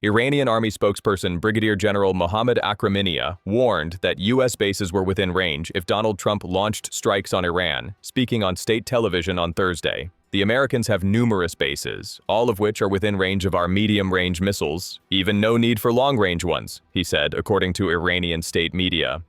Iranian Army spokesperson Brigadier General Mohammad Akraminia warned that U.S. bases were within range if Donald Trump launched strikes on Iran, speaking on state television on Thursday. The Americans have numerous bases, all of which are within range of our medium-range missiles, even no need for long-range ones, he said, according to Iranian state media.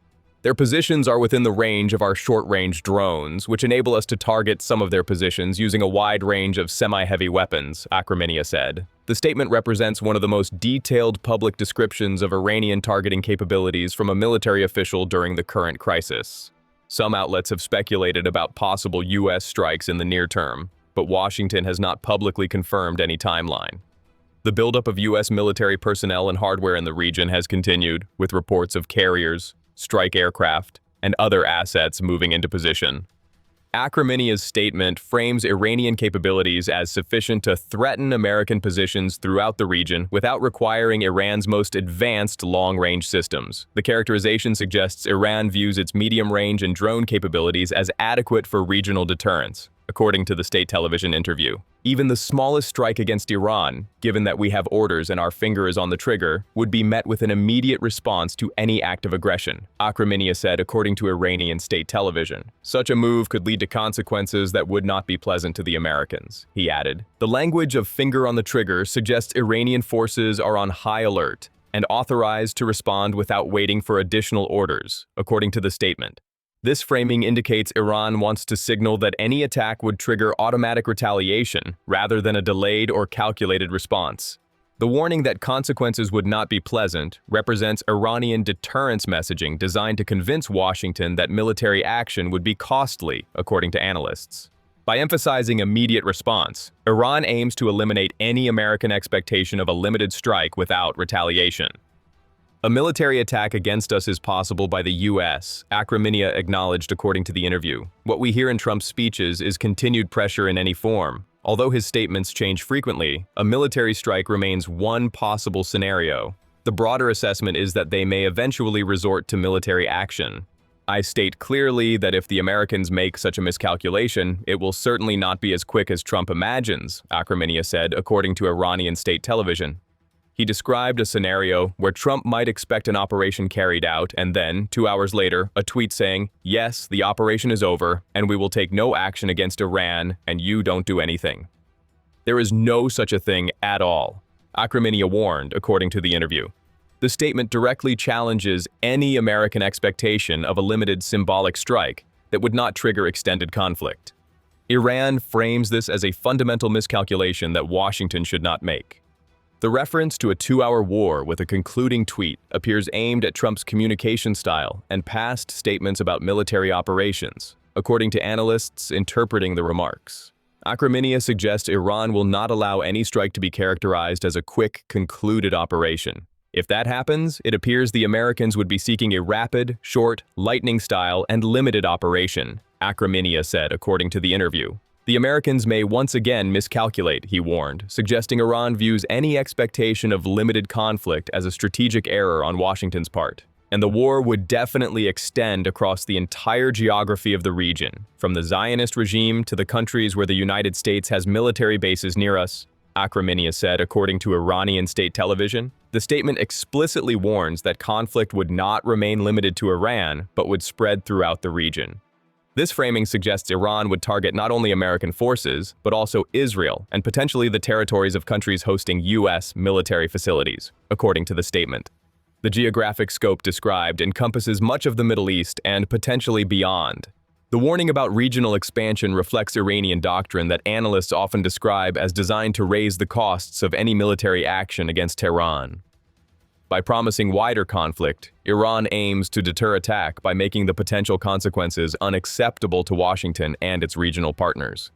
Their positions are within the range of our short-range drones, which enable us to target some of their positions using a wide range of semi-heavy weapons, Akraminia said. The statement represents one of the most detailed public descriptions of Iranian targeting capabilities from a military official during the current crisis. Some outlets have speculated about possible U.S. strikes in the near term, but Washington has not publicly confirmed any timeline. The buildup of U.S. military personnel and hardware in the region has continued, with reports of carriers, strike aircraft, and other assets moving into position. Akraminia's statement frames Iranian capabilities as sufficient to threaten American positions throughout the region without requiring Iran's most advanced long-range systems. The characterization suggests Iran views its medium-range and drone capabilities as adequate for regional deterrence, according to the state television interview. Even the smallest strike against Iran, given that we have orders and our finger is on the trigger, would be met with an immediate response to any act of aggression, Akraminia said, according to Iranian state television. Such a move could lead to consequences that would not be pleasant to the Americans, he added. The language of finger on the trigger suggests Iranian forces are on high alert and authorized to respond without waiting for additional orders, according to the statement. This framing indicates Iran wants to signal that any attack would trigger automatic retaliation rather than a delayed or calculated response. The warning that consequences would not be pleasant represents Iranian deterrence messaging designed to convince Washington that military action would be costly, according to analysts. By emphasizing immediate response, Iran aims to eliminate any American expectation of a limited strike without retaliation. A military attack against us is possible by the U.S., Akraminia acknowledged according to the interview. What we hear in Trump's speeches is continued pressure in any form. Although his statements change frequently, a military strike remains one possible scenario. The broader assessment is that they may eventually resort to military action. I state clearly that if the Americans make such a miscalculation, it will certainly not be as quick as Trump imagines, Akraminia said, according to Iranian state television. He described a scenario where Trump might expect an operation carried out and then, 2 hours later, a tweet saying, "Yes, the operation is over, and we will take no action against Iran, and you don't do anything." There is no such a thing at all, Akraminia warned, according to the interview. The statement directly challenges any American expectation of a limited symbolic strike that would not trigger extended conflict. Iran frames this as a fundamental miscalculation that Washington should not make. The reference to a 2-hour war with a concluding tweet appears aimed at Trump's communication style and past statements about military operations, according to analysts interpreting the remarks. Akraminia suggests Iran will not allow any strike to be characterized as a quick, concluded operation. If that happens, it appears the Americans would be seeking a rapid, short, lightning-style, and limited operation, Akraminia said, according to the interview. The Americans may once again miscalculate, he warned, suggesting Iran views any expectation of limited conflict as a strategic error on Washington's part. And the war would definitely extend across the entire geography of the region, from the Zionist regime to the countries where the United States has military bases near us, Akraminia said, according to Iranian state television. The statement explicitly warns that conflict would not remain limited to Iran, but would spread throughout the region. This framing suggests Iran would target not only American forces, but also Israel and potentially the territories of countries hosting U.S. military facilities, according to the statement. The geographic scope described encompasses much of the Middle East and potentially beyond. The warning about regional expansion reflects Iranian doctrine that analysts often describe as designed to raise the costs of any military action against Tehran. By promising wider conflict, Iran aims to deter attack by making the potential consequences unacceptable to Washington and its regional partners.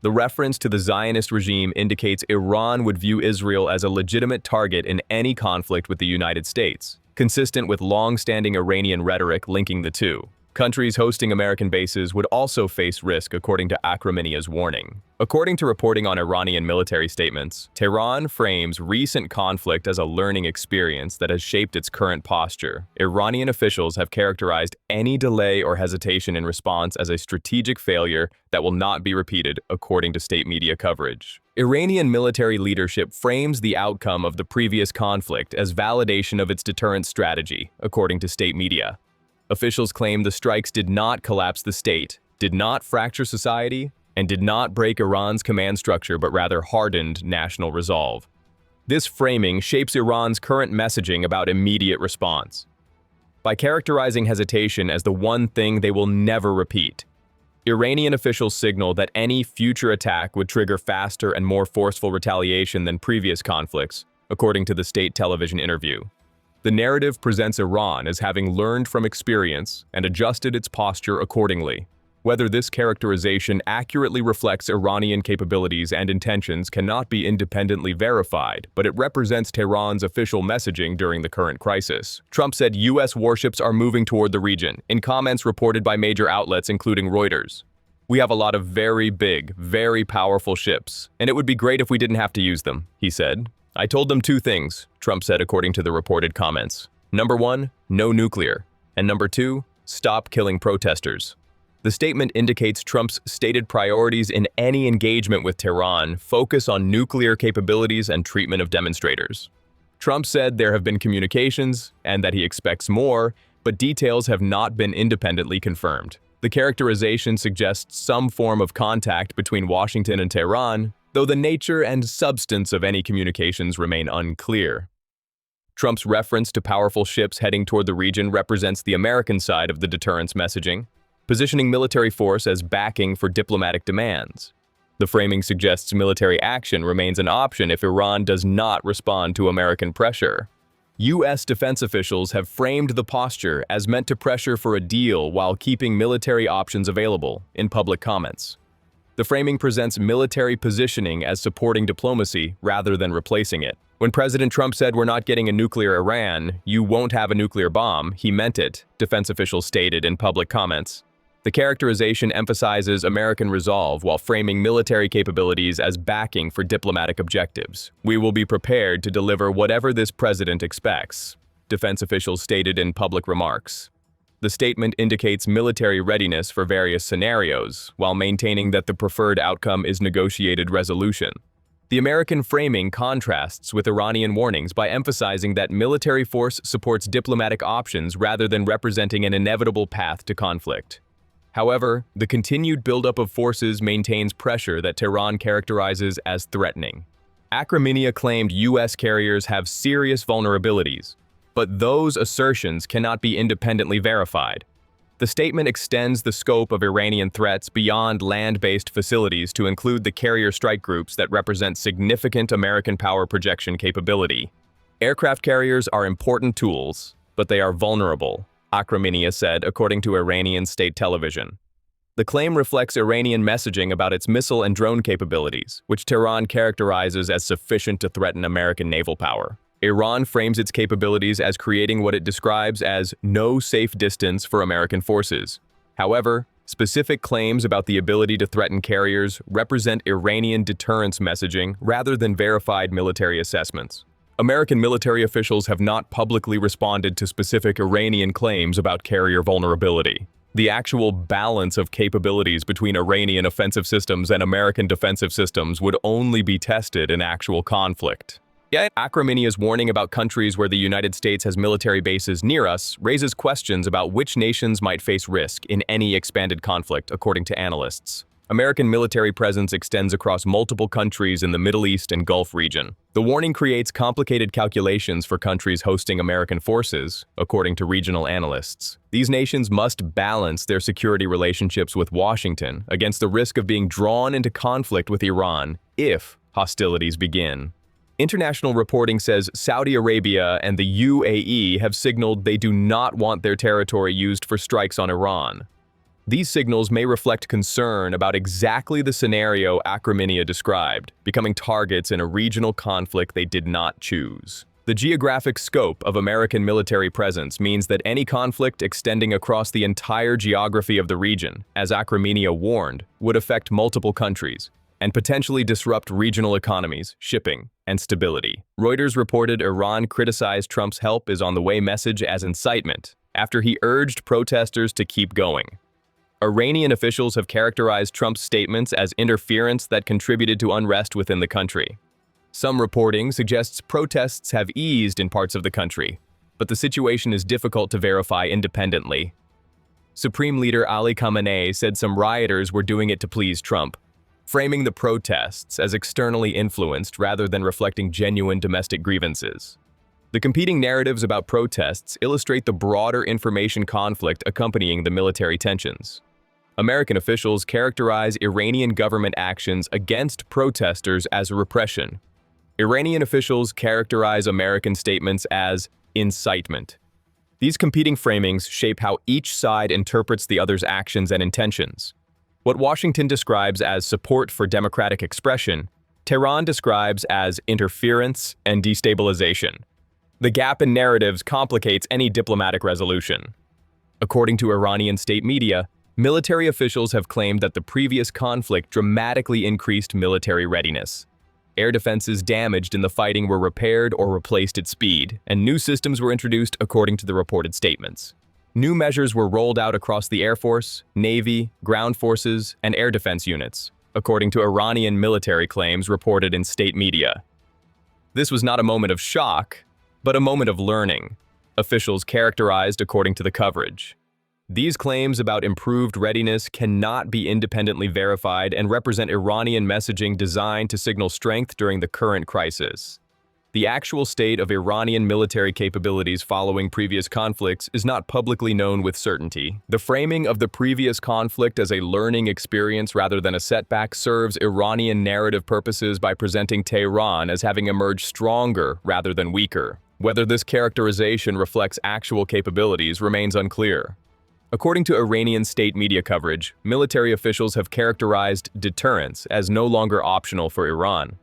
The reference to the Zionist regime indicates Iran would view Israel as a legitimate target in any conflict with the United States, consistent with long-standing Iranian rhetoric linking the two. Countries hosting American bases would also face risk, according to Akraminea's warning. According to reporting on Iranian military statements, Tehran frames recent conflict as a learning experience that has shaped its current posture. Iranian officials have characterized any delay or hesitation in response as a strategic failure that will not be repeated, according to state media coverage. Iranian military leadership frames the outcome of the previous conflict as validation of its deterrence strategy, according to state media. Officials claim the strikes did not collapse the state, did not fracture society, and did not break Iran's command structure but rather hardened national resolve. This framing shapes Iran's current messaging about immediate response. By characterizing hesitation as the one thing they will never repeat, Iranian officials signal that any future attack would trigger faster and more forceful retaliation than previous conflicts, according to the state television interview. The narrative presents Iran as having learned from experience and adjusted its posture accordingly. Whether this characterization accurately reflects Iranian capabilities and intentions cannot be independently verified, but it represents Tehran's official messaging during the current crisis. Trump said U.S. warships are moving toward the region, in comments reported by major outlets including Reuters. "We have a lot of very big, very powerful ships, and it would be great if we didn't have to use them," he said. "I told them two things," Trump said according to the reported comments. Number one, no nuclear. And number two, stop killing protesters. The statement indicates Trump's stated priorities in any engagement with Tehran focus on nuclear capabilities and treatment of demonstrators. Trump said there have been communications and that he expects more, but details have not been independently confirmed. The characterization suggests some form of contact between Washington and Tehran, though the nature and substance of any communications remain unclear. Trump's reference to powerful ships heading toward the region represents the American side of the deterrence messaging, positioning military force as backing for diplomatic demands. The framing suggests military action remains an option if Iran does not respond to American pressure. U.S. defense officials have framed the posture as meant to pressure for a deal while keeping military options available, in public comments. The framing presents military positioning as supporting diplomacy rather than replacing it. When President Trump said we're not getting a nuclear Iran, you won't have a nuclear bomb, he meant it, defense officials stated in public comments. The characterization emphasizes American resolve while framing military capabilities as backing for diplomatic objectives. "We will be prepared to deliver whatever this president expects," defense officials stated in public remarks. The statement indicates military readiness for various scenarios, while maintaining that the preferred outcome is negotiated resolution. The American framing contrasts with Iranian warnings by emphasizing that military force supports diplomatic options rather than representing an inevitable path to conflict. However, the continued buildup of forces maintains pressure that Tehran characterizes as threatening. Akraminia claimed U.S. carriers have serious vulnerabilities, but those assertions cannot be independently verified. The statement extends the scope of Iranian threats beyond land-based facilities to include the carrier strike groups that represent significant American power projection capability. "Aircraft carriers are important tools, but they are vulnerable," Akraminia said, according to Iranian state television. The claim reflects Iranian messaging about its missile and drone capabilities, which Tehran characterizes as sufficient to threaten American naval power. Iran frames its capabilities as creating what it describes as no safe distance for American forces. However, specific claims about the ability to threaten carriers represent Iranian deterrence messaging rather than verified military assessments. American military officials have not publicly responded to specific Iranian claims about carrier vulnerability. The actual balance of capabilities between Iranian offensive systems and American defensive systems would only be tested in actual conflict. Yet, Akraminia's warning about countries where the United States has military bases near us raises questions about which nations might face risk in any expanded conflict, according to analysts. American military presence extends across multiple countries in the Middle East and Gulf region. The warning creates complicated calculations for countries hosting American forces, according to regional analysts. These nations must balance their security relationships with Washington against the risk of being drawn into conflict with Iran if hostilities begin. International reporting says Saudi Arabia and the UAE have signaled they do not want their territory used for strikes on Iran. These signals may reflect concern about exactly the scenario Akraminia described, becoming targets in a regional conflict they did not choose. The geographic scope of American military presence means that any conflict extending across the entire geography of the region, as Akraminia warned, would affect multiple countries and potentially disrupt regional economies, shipping, and stability. Reuters reported Iran criticized Trump's help is on the way message as incitement after he urged protesters to keep going. Iranian officials have characterized Trump's statements as interference that contributed to unrest within the country. Some reporting suggests protests have eased in parts of the country, but the situation is difficult to verify independently. Supreme Leader Ali Khamenei said some rioters were doing it to please Trump, framing the protests as externally influenced rather than reflecting genuine domestic grievances. The competing narratives about protests illustrate the broader information conflict accompanying the military tensions. American officials characterize Iranian government actions against protesters as repression. Iranian officials characterize American statements as incitement. These competing framings shape how each side interprets the other's actions and intentions. What Washington describes as support for democratic expression, Tehran describes as interference and destabilization. The gap in narratives complicates any diplomatic resolution. According to Iranian state media, military officials have claimed that the previous conflict dramatically increased military readiness. Air defenses damaged in the fighting were repaired or replaced at speed, and new systems were introduced according to the reported statements. New measures were rolled out across the Air Force, Navy, ground forces, and air defense units, according to Iranian military claims reported in state media. This was not a moment of shock, but a moment of learning, officials characterized according to the coverage. These claims about improved readiness cannot be independently verified and represent Iranian messaging designed to signal strength during the current crisis. The actual state of Iranian military capabilities following previous conflicts is not publicly known with certainty. The framing of the previous conflict as a learning experience rather than a setback serves Iranian narrative purposes by presenting Tehran as having emerged stronger rather than weaker. Whether this characterization reflects actual capabilities remains unclear. According to Iranian state media coverage, military officials have characterized deterrence as no longer optional for Iran.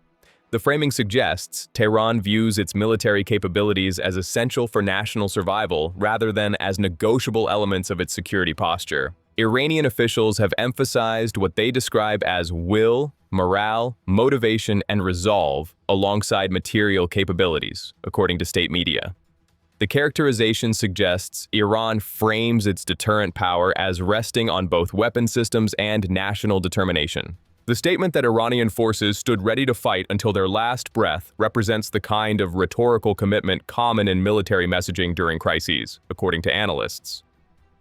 The framing suggests Tehran views its military capabilities as essential for national survival rather than as negotiable elements of its security posture. Iranian officials have emphasized what they describe as will, morale, motivation, and resolve alongside material capabilities, according to state media. The characterization suggests Iran frames its deterrent power as resting on both weapon systems and national determination. The statement that Iranian forces stood ready to fight until their last breath represents the kind of rhetorical commitment common in military messaging during crises, according to analysts.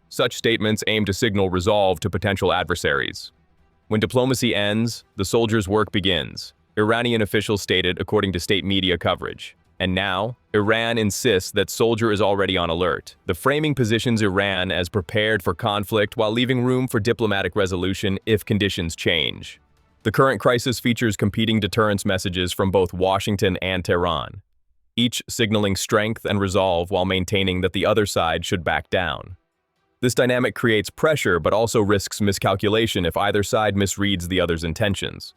Such statements aim to signal resolve to potential adversaries. When diplomacy ends, the soldiers' work begins, Iranian officials stated according to state media coverage. And now, Iran insists that soldier is already on alert. The framing positions Iran as prepared for conflict while leaving room for diplomatic resolution if conditions change. The current crisis features competing deterrence messages from both Washington and Tehran, each signaling strength and resolve while maintaining that the other side should back down. This dynamic creates pressure but also risks miscalculation if either side misreads the other's intentions.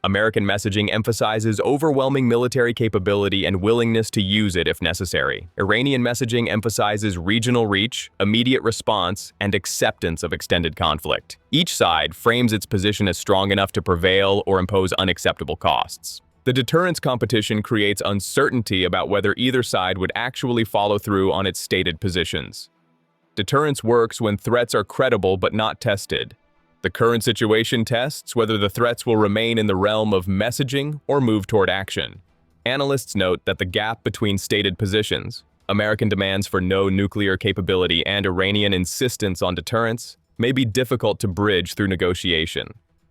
American messaging emphasizes overwhelming military capability and willingness to use it if necessary. Iranian messaging emphasizes regional reach, immediate response, and acceptance of extended conflict. Each side frames its position as strong enough to prevail or impose unacceptable costs. The deterrence competition creates uncertainty about whether either side would actually follow through on its stated positions. Deterrence works when threats are credible but not tested. The current situation tests whether the threats will remain in the realm of messaging or move toward action. Analysts note that the gap between stated positions, American demands for no nuclear capability and Iranian insistence on deterrence, may be difficult to bridge through negotiation.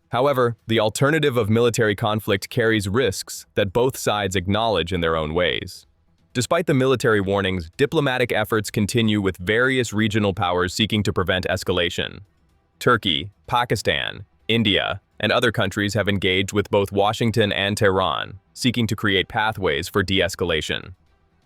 However, the alternative of military conflict carries risks that both sides acknowledge in their own ways. Despite the military warnings, diplomatic efforts continue with various regional powers seeking to prevent escalation. Turkey, Pakistan, India, and other countries have engaged with both Washington and Tehran, seeking to create pathways for de-escalation.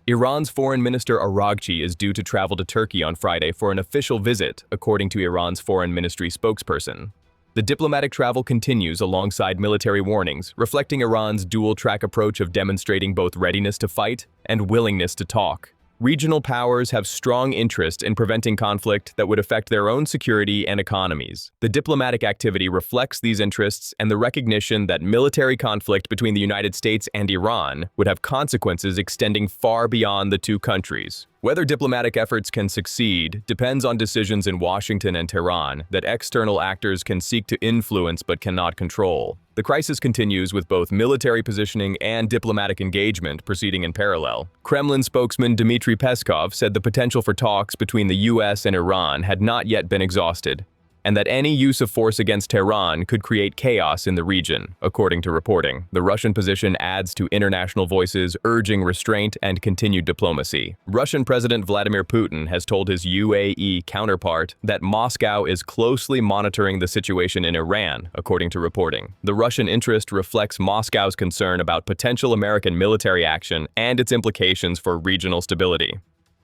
Iran's Foreign Minister Araghchi is due to travel to Turkey on Friday for an official visit, according to Iran's Foreign Ministry spokesperson. The diplomatic travel continues alongside military warnings, reflecting Iran's dual-track approach of demonstrating both readiness to fight and willingness to talk. Regional powers have strong interest in preventing conflict that would affect their own security and economies. The diplomatic activity reflects these interests and the recognition that military conflict between the United States and Iran would have consequences extending far beyond the two countries. Whether diplomatic efforts can succeed depends on decisions in Washington and Tehran that external actors can seek to influence but cannot control. The crisis continues with both military positioning and diplomatic engagement proceeding in parallel. Kremlin spokesman Dmitry Peskov said the potential for talks between the US and Iran had not yet been exhausted, and that any use of force against Tehran could create chaos in the region, according to reporting. The Russian position adds to international voices urging restraint and continued diplomacy. Russian President Vladimir Putin has told his UAE counterpart that Moscow is closely monitoring the situation in Iran, according to reporting. The Russian interest reflects Moscow's concern about potential American military action and its implications for regional stability.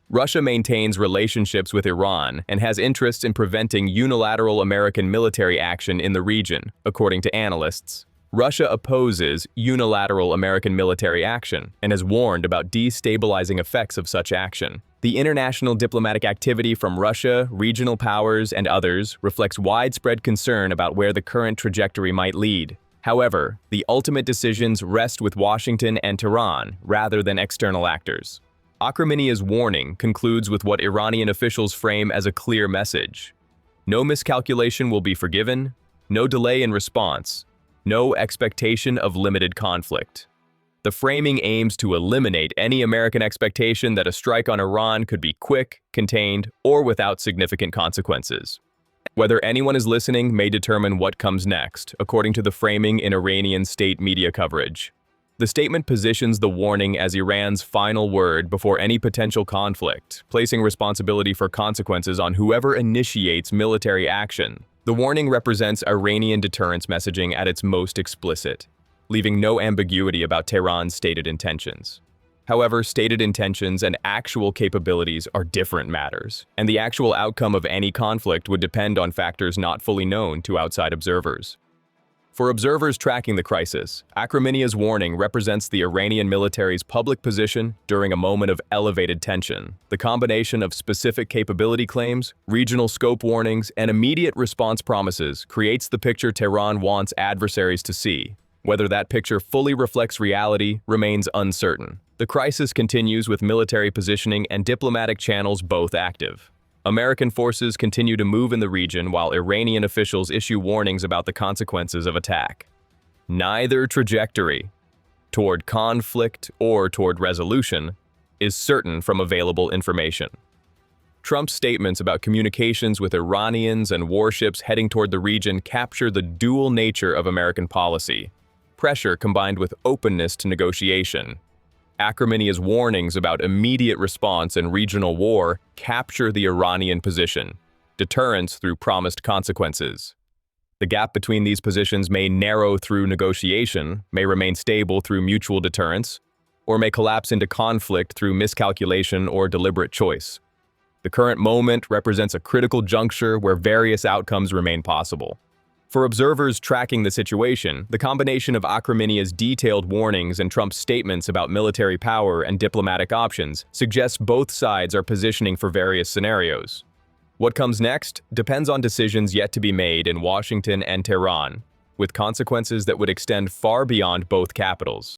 Russia maintains relationships with Iran and has interests in preventing unilateral American military action in the region, according to analysts. Russia opposes unilateral American military action and has warned about destabilizing effects of such action. The international diplomatic activity from Russia, regional powers, and others reflects widespread concern about where the current trajectory might lead. However, the ultimate decisions rest with Washington and Tehran rather than external actors. Akraminea's warning concludes with what Iranian officials frame as a clear message. No miscalculation will be forgiven, no delay in response, no expectation of limited conflict. The framing aims to eliminate any American expectation that a strike on Iran could be quick, contained, or without significant consequences. Whether anyone is listening may determine what comes next, according to the framing in Iranian state media coverage. The statement positions the warning as Iran's final word before any potential conflict, placing responsibility for consequences on whoever initiates military action. The warning represents Iranian deterrence messaging at its most explicit, leaving no ambiguity about Tehran's stated intentions. However, stated intentions and actual capabilities are different matters, and the actual outcome of any conflict would depend on factors not fully known to outside observers. For observers tracking the crisis, Akraminea's warning represents the Iranian military's public position during a moment of elevated tension. The combination of specific capability claims, regional scope warnings, and immediate response promises creates the picture Tehran wants adversaries to see. Whether that picture fully reflects reality remains uncertain. The crisis continues with military positioning and diplomatic channels both active. American forces continue to move in the region while Iranian officials issue warnings about the consequences of attack. Neither trajectory, toward conflict or toward resolution, is certain from available information. Trump's statements about communications with Iranians and warships heading toward the region capture the dual nature of American policy: pressure combined with openness to negotiation. Akraminea's warnings about immediate response and regional war capture the Iranian position: deterrence through promised consequences. The gap between these positions may narrow through negotiation, may remain stable through mutual deterrence, or may collapse into conflict through miscalculation or deliberate choice. The current moment represents a critical juncture where various outcomes remain possible. For observers tracking the situation, the combination of Akraminea's detailed warnings and Trump's statements about military power and diplomatic options suggests both sides are positioning for various scenarios. What comes next depends on decisions yet to be made in Washington and Tehran, with consequences that would extend far beyond both capitals.